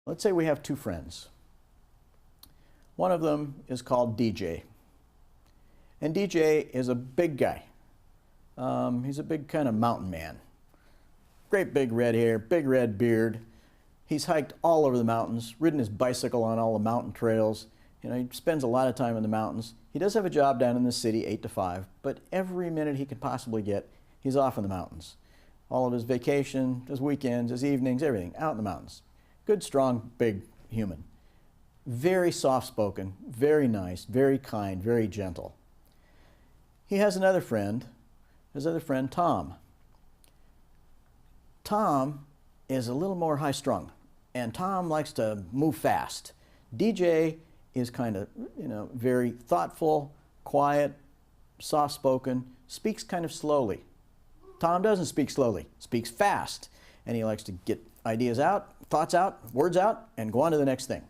Let's say we have two friends. One of them is called DJ. And DJ is a big guy. He's a big kind of mountain man. Great big red hair, big red beard. He's hiked all over the mountains, ridden his bicycle on all the mountain trails. You know, he spends a lot of time in the mountains. He does have a job down in the city, 8 to 5, but every minute he can possibly get, he's off in the mountains. All of his vacation, his weekends, his evenings, everything, out in the mountains. Good, strong, big human. Very soft-spoken, very nice, very kind, very gentle. He has another friend, his other friend, Tom. Tom is a little more high-strung, and Tom likes to move fast. DJ is kind of, very thoughtful, quiet, soft-spoken, speaks kind of slowly. Tom doesn't speak slowly, speaks fast, and he likes to get ideas out, thoughts out, words out, and go on to the next thing.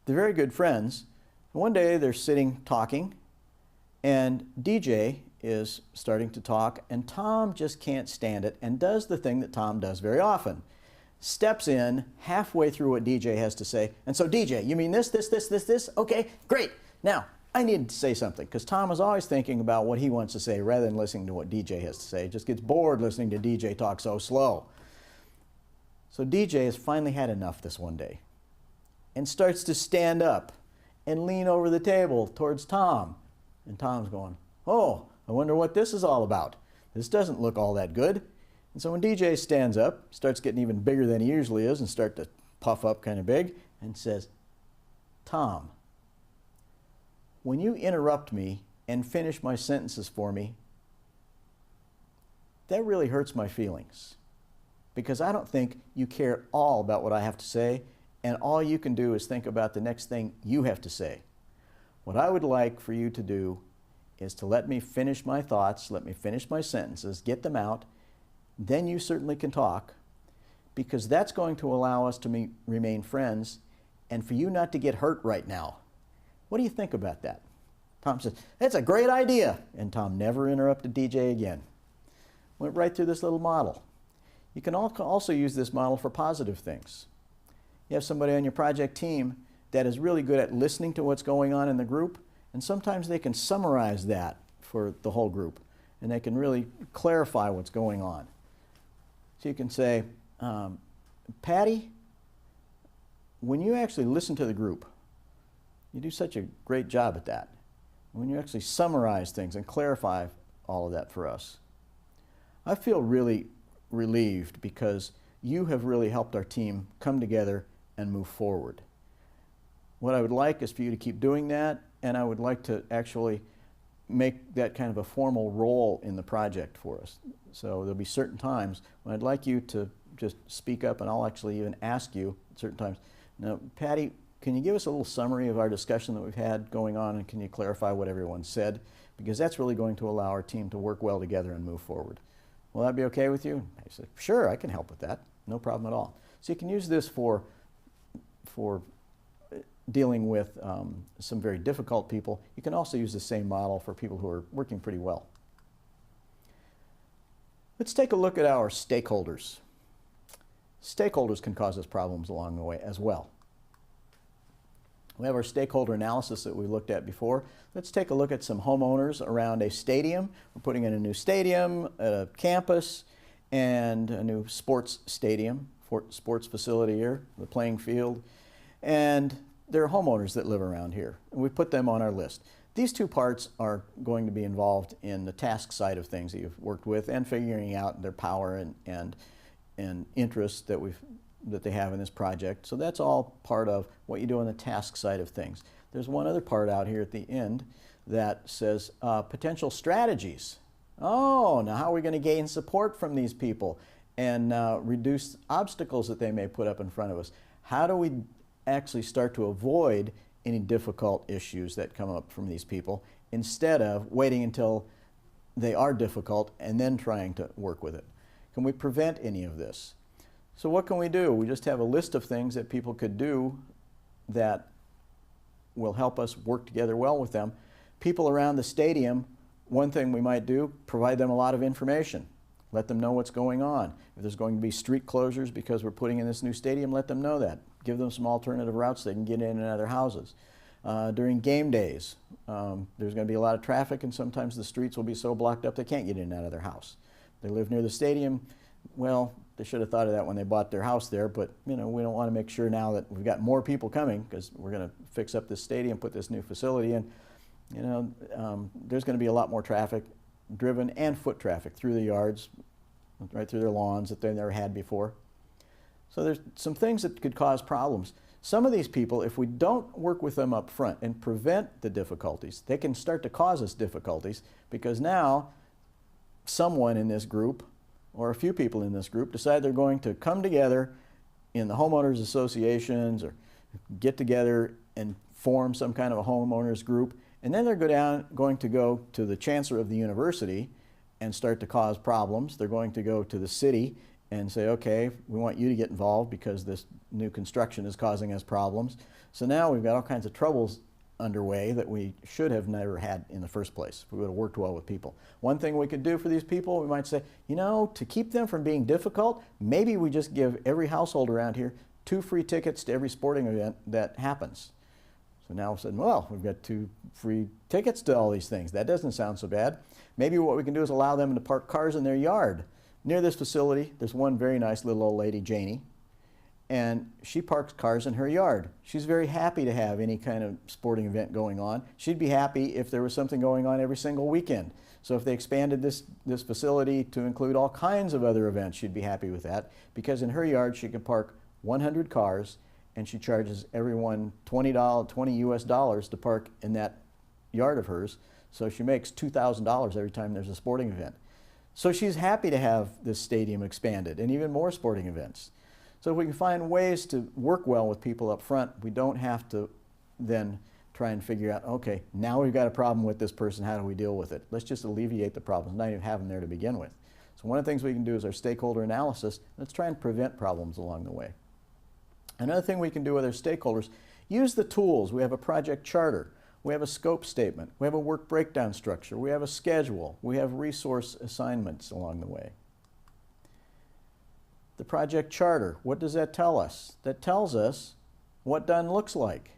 They're very good friends. One day they're sitting talking, and DJ is starting to talk, and Tom just can't stand it and does the thing that Tom does very often. Steps in halfway through what DJ has to say, and so DJ, you mean this? Okay, great. Now, I need to say something, because Tom is always thinking about what he wants to say rather than listening to what DJ has to say. He just gets bored listening to DJ talk so slow. So DJ has finally had enough this one day and starts to stand up and lean over the table towards Tom. And Tom's going, "Oh, I wonder what this is all about. This doesn't look all that good." And so when DJ stands up, starts getting even bigger than he usually is and start to puff up kind of big and says, "Tom, when you interrupt me and finish my sentences for me, that really hurts my feelings, because I don't think you care at all about what I have to say, and all you can do is think about the next thing you have to say. What I would like for you to do is to let me finish my thoughts, let me finish my sentences, get them out, then you certainly can talk, because that's going to allow us to remain friends and for you not to get hurt right now. What do you think about that?" Tom says, "That's a great idea." And Tom never interrupted DJ again. Went right through this little model. You can also use this model for positive things. You have somebody on your project team that is really good at listening to what's going on in the group, and sometimes they can summarize that for the whole group, and they can really clarify what's going on. So you can say, "Patty, when you actually listen to the group, you do such a great job at that. When you actually summarize things and clarify all of that for us, I feel really relieved because you have really helped our team come together and move forward. What I would like is for you to keep doing that, and I would like to actually make that kind of a formal role in the project for us. So there'll be certain times when I'd like you to just speak up, and I'll actually even ask you at certain times, 'Now, Patty, can you give us a little summary of our discussion that we've had going on, and can you clarify what everyone said? Because that's really going to allow our team to work well together and move forward. Will that be okay with you?" I said, "Sure, I can help with that. No problem at all." So you can use this for dealing with some very difficult people. You can also use the same model for people who are working pretty well. Let's take a look at our stakeholders. Stakeholders can cause us problems along the way as well. We have our stakeholder analysis that we looked at before. Let's take a look at some homeowners around a stadium. We're putting in a new stadium, a campus, and a new sports stadium, sports facility here, the playing field. And there are homeowners that live around here, and we put them on our list. These two parts are going to be involved in the task side of things that you've worked with and figuring out their power and interest that they have in this project. So that's all part of what you do on the task side of things. There's one other part out here at the end that says potential strategies. Oh, now how are we going to gain support from these people and reduce obstacles that they may put up in front of us? How do we actually start to avoid any difficult issues that come up from these people instead of waiting until they are difficult and then trying to work with it? Can we prevent any of this? So what can we do? We just have a list of things that people could do that will help us work together well with them. People around the stadium, one thing we might do, provide them a lot of information. Let them know what's going on. If there's going to be street closures because we're putting in this new stadium, let them know that. Give them some alternative routes they can get in and out of their houses. During game days, there's going to be a lot of traffic, and sometimes the streets will be so blocked up they can't get in and out of their house. They live near the stadium. Well, they should have thought of that when they bought their house there, but we don't want to make sure now that we've got more people coming, because we're going to fix up this stadium, put this new facility in. There's going to be a lot more traffic, driven and foot traffic through the yards, right through their lawns that they never had before. So there's some things that could cause problems. Some of these people, if we don't work with them up front and prevent the difficulties, they can start to cause us difficulties, because now someone in this group, or a few people in this group, decide they're going to come together in the homeowners associations or get together and form some kind of a homeowners group, and then they're going to go to the chancellor of the university and start to cause problems. They're going to go to the city and say, okay, we want you to get involved because this new construction is causing us problems. So now we've got all kinds of troubles underway that we should have never had in the first place if we would have worked well with people. One thing we could do for these people, we might say, to keep them from being difficult, maybe we just give every household around here 2 free tickets to every sporting event that happens. So now we're saying, well, we've got 2 free tickets to all these things. That doesn't sound so bad. Maybe what we can do is allow them to park cars in their yard. Near this facility, there's one very nice little old lady, Janie, and she parks cars in her yard. She's very happy to have any kind of sporting event going on. She'd be happy if there was something going on every single weekend. So if they expanded this facility to include all kinds of other events, she'd be happy with that, because in her yard she can park 100 cars, and she charges everyone $20 US to park in that yard of hers. So she makes $2,000 every time there's a sporting event. So she's happy to have this stadium expanded and even more sporting events. So if we can find ways to work well with people up front, we don't have to then try and figure out, okay, now we've got a problem with this person, how do we deal with it? Let's just alleviate the problems, not even have them there to begin with. So one of the things we can do is our stakeholder analysis. Let's try and prevent problems along the way. Another thing we can do with our stakeholders, use the tools. We have a project charter. We have a scope statement. We have a work breakdown structure. We have a schedule. We have resource assignments along the way. The project charter, what does that tell us? That tells us what done looks like.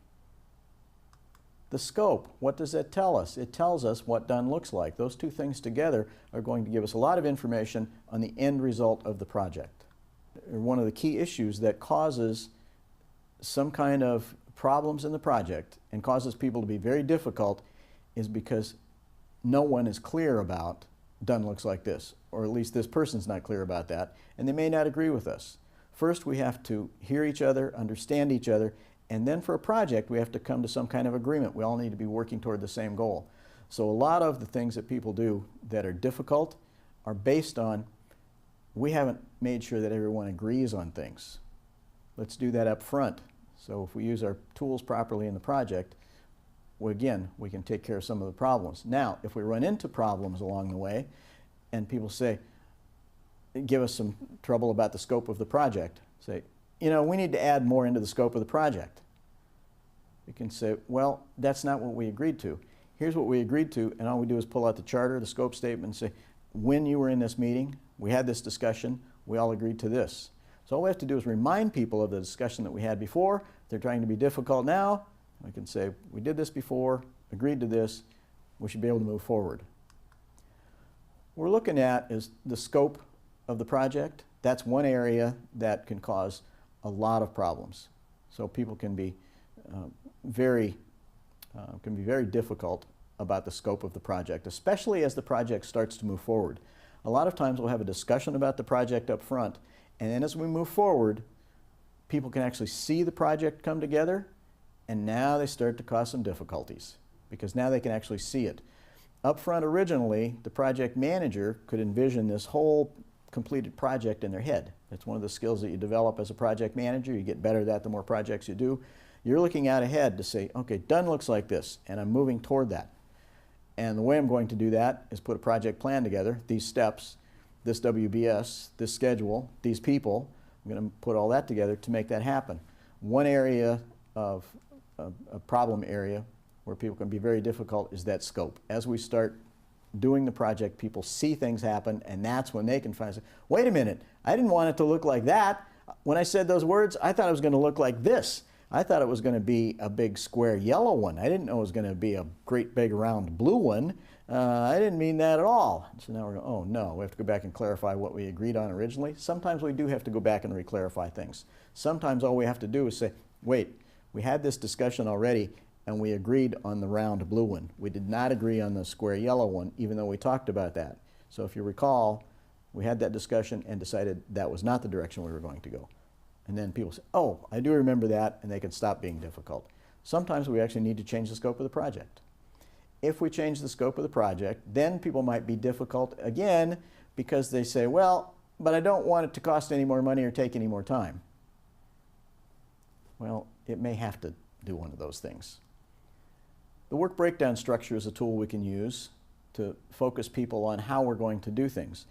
The scope, what does that tell us? It tells us what done looks like. Those 2 things together are going to give us a lot of information on the end result of the project. One of the key issues that causes some kind of problems in the project and causes people to be very difficult is because no one is clear about done looks like this, or at least this person's not clear about that, and they may not agree with us. First, we have to hear each other, understand each other, and then for a project we have to come to some kind of agreement. We all need to be working toward the same goal. So a lot of the things that people do that are difficult are based on we haven't made sure that everyone agrees on things. Let's do that up front. So if we use our tools properly in the project, we can take care of some of the problems. Now, if we run into problems along the way and people say, give us some trouble about the scope of the project, say, we need to add more into the scope of the project. We can say, well, that's not what we agreed to. Here's what we agreed to, and all we do is pull out the charter, the scope statement, and say, when you were in this meeting, we had this discussion, we all agreed to this. So all we have to do is remind people of the discussion that we had before. If they're trying to be difficult now, we can say, we did this before, agreed to this, we should be able to move forward. What we're looking at is the scope of the project. That's one area that can cause a lot of problems. So people can be very difficult about the scope of the project, especially as the project starts to move forward. A lot of times we'll have a discussion about the project up front, and then as we move forward, people can actually see the project come together, and now they start to cause some difficulties because now they can actually see it. Up front originally, the project manager could envision this whole completed project in their head. That's one of the skills that you develop as a project manager. You get better at that the more projects you do. You're looking out ahead to say, okay, done looks like this, and I'm moving toward that. And the way I'm going to do that is put a project plan together, these steps, this WBS, this schedule, these people. I'm going to put all that together to make that happen. One area of a problem area where people can be very difficult is that scope. As we start doing the project, people see things happen, and that's when they can finally say, wait a minute, I didn't want it to look like that. When I said those words, I thought it was going to look like this. I thought it was going to be a big square yellow one. I didn't know it was going to be a great big round blue one. I didn't mean that at all. So now we're going, oh no, we have to go back and clarify what we agreed on originally. Sometimes we do have to go back and re-clarify things. Sometimes all we have to do is say, wait, we had this discussion already and we agreed on the round blue one. We did not agree on the square yellow one, even though we talked about that. So if you recall, we had that discussion and decided that was not the direction we were going to go. And then people say, oh, I do remember that, and they can stop being difficult. Sometimes we actually need to change the scope of the project. If we change the scope of the project, then people might be difficult again because they say, well, but I don't want it to cost any more money or take any more time. Well, it may have to do one of those things. The work breakdown structure is a tool we can use to focus people on how we're going to do things.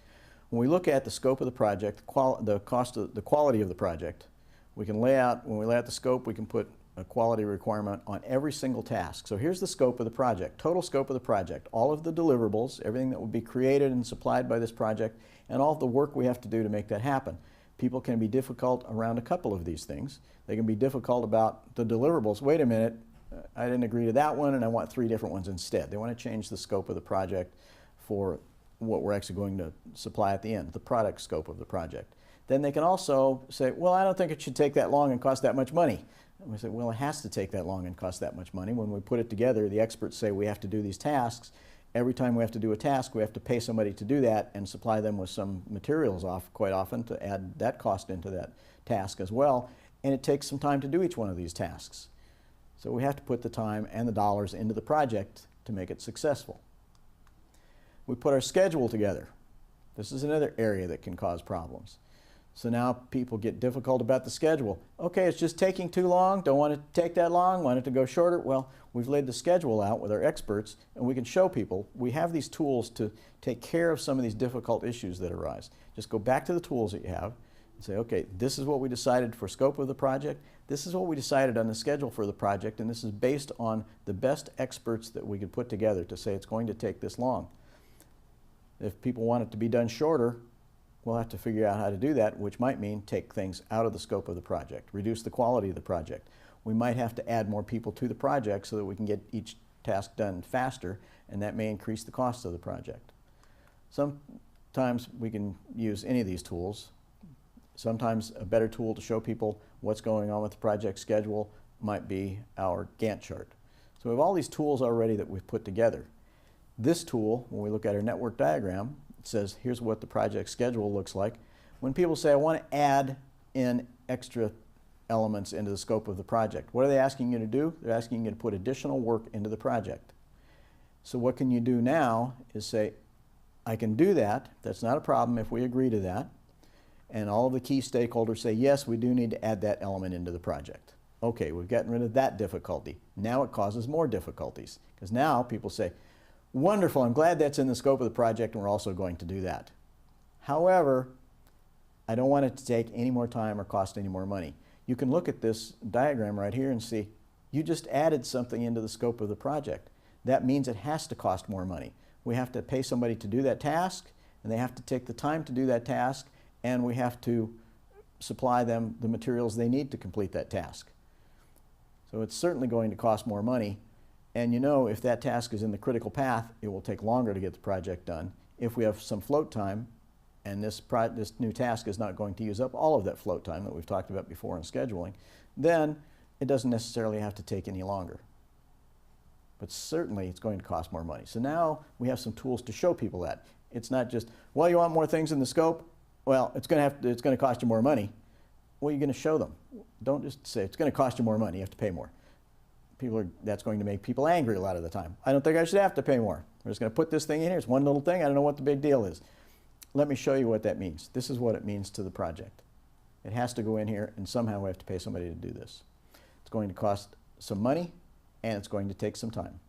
When we look at the scope of the project, the quality of the project, we can lay out, when we lay out the scope, we can put a quality requirement on every single task. So here's the scope of the project, total scope of the project, all of the deliverables, everything that will be created and supplied by this project, and all of the work we have to do to make that happen. People can be difficult around a couple of these things. They can be difficult about the deliverables. Wait a minute, I didn't agree to that one and I want 3 different ones instead. They want to change the scope of the project for what we're actually going to supply at the end, the product scope of the project. Then they can also say, well, I don't think it should take that long and cost that much money. And we say, well, it has to take that long and cost that much money. When we put it together, the experts say we have to do these tasks. Every time we have to do a task, we have to pay somebody to do that and supply them with some materials quite often to add that cost into that task as well. And it takes some time to do each one of these tasks. So we have to put the time and the dollars into the project to make it successful. We put our schedule together. This is another area that can cause problems. So now people get difficult about the schedule. Okay, it's just taking too long, don't want it to take that long, want it to go shorter. Well, we've laid the schedule out with our experts and we can show people we have these tools to take care of some of these difficult issues that arise. Just go back to the tools that you have and say, okay, this is what we decided for scope of the project, this is what we decided on the schedule for the project, and this is based on the best experts that we could put together to say it's going to take this long. If people want it to be done shorter, we'll have to figure out how to do that, which might mean take things out of the scope of the project, reduce the quality of the project. We might have to add more people to the project so that we can get each task done faster, and that may increase the cost of the project. Sometimes we can use any of these tools. Sometimes a better tool to show people what's going on with the project schedule might be our Gantt chart. So we have all these tools already that we've put together. This tool, when we look at our network diagram, it says here's what the project schedule looks like. When people say I want to add in extra elements into the scope of the project, what are they asking you to do? They're asking you to put additional work into the project. So what can you do now is say, I can do that. That's not a problem if we agree to that. And all of the key stakeholders say, yes, we do need to add that element into the project. Okay, we've gotten rid of that difficulty. Now it causes more difficulties because now people say, wonderful, I'm glad that's in the scope of the project and we're also going to do that. However, I don't want it to take any more time or cost any more money. You can look at this diagram right here and see you just added something into the scope of the project. That means it has to cost more money. We have to pay somebody to do that task and they have to take the time to do that task and we have to supply them the materials they need to complete that task. So it's certainly going to cost more money. And you know, if that task is in the critical path, it will take longer to get the project done. If we have some float time, and this new task is not going to use up all of that float time that we've talked about before in scheduling, then it doesn't necessarily have to take any longer. But certainly it's going to cost more money. So now we have some tools to show people that. It's not just, well, you want more things in the scope? Well, it's going to cost you more money. Well, you're going to show them. Don't just say it's going to cost you more money, you have to pay more. That's going to make people angry a lot of the time. I don't think I should have to pay more. We're just going to put this thing in here. It's one little thing. I don't know what the big deal is. Let me show you what that means. This is what it means to the project. It has to go in here, and somehow we have to pay somebody to do this. It's going to cost some money, and it's going to take some time.